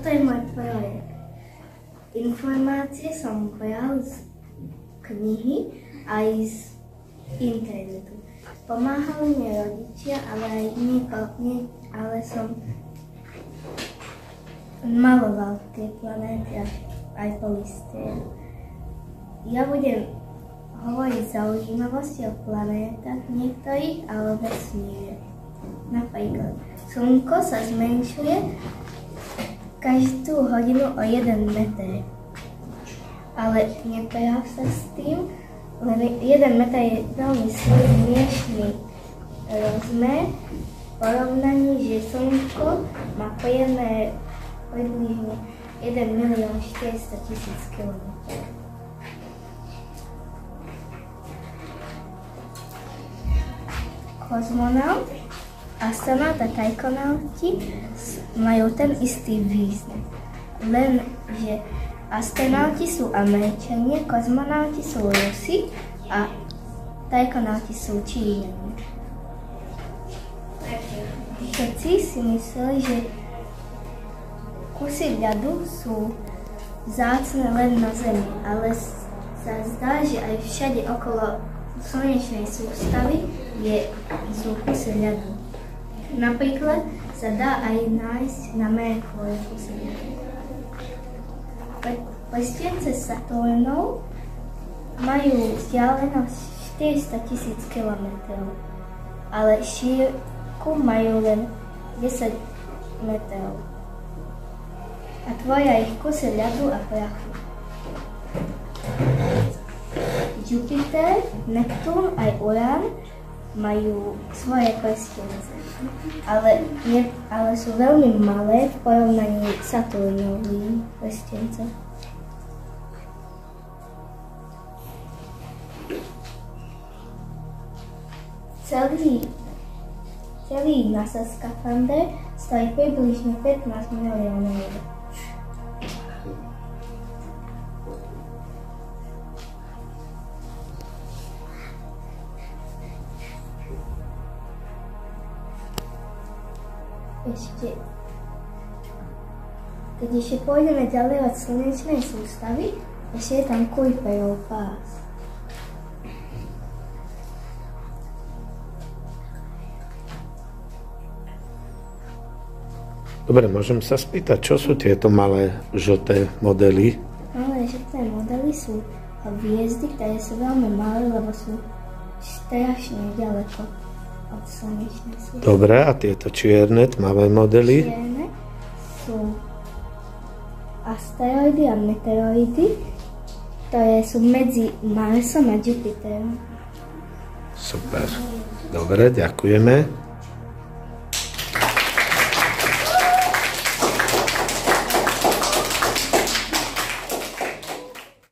Toto je môj projekt. Informácie som bral z knihy aj z internetu. Pomáhali mi rodičia, ale aj ale som maloval tie planéty aj po liste. Ja budem hovoriť zaujímavosti o planétach niektorých, ale vesmíre. Napríklad, Slnko sa zmenšuje každú hodinu o 1 meter. Ale nepreháv sa s tým, len 1 meter je veľmi smiešný rozmer v porovnaní, že Slnko má priemer približne 1 400 000 kilometrov. Kozmonaut, astronaut a tajkonauti majú ten istý význam. Lenže astronauti sú Američania, kozmonauti sú Rusi a tajkonauti sú Číňania. Všetci si mysleli, že kusy ľadu sú vzácne len na Zemi, ale sa zdá, že aj všade okolo slnečnej sústavy sú kusy ľadu. Napríklad sa dá aj nájsť na Merkúri kusy ľadu. Prstence Saturnov majú vzdialenosť 400 000 km, ale šírku majú len 10 metrov a tvoria ich kusy ľadu a prachu. Jupiter, Neptún aj Urán majú svoje prstence, ale sú veľmi malé v porovnaní s Saturnovým prstencom. Celý NASA skafander stojí približne 15 miliónov eur. Keď ešte pôjdeme ďalej od slnečnej sústavy, ešte je tam Kuiperov pás. Dobre, môžem sa spýtať, čo sú tieto malé žlté modely? Malé žlté modely sú hviezdy, ktoré sú veľmi malé, lebo sú strašne ďaleko od slnečnej sústavy. Dobre, a tieto čierne, tmavé modely? Čierne sú asteroidy a meteoroidy, ktoré sú medzi Marsom a Jupiterom. Super. Dobre, ďakujeme.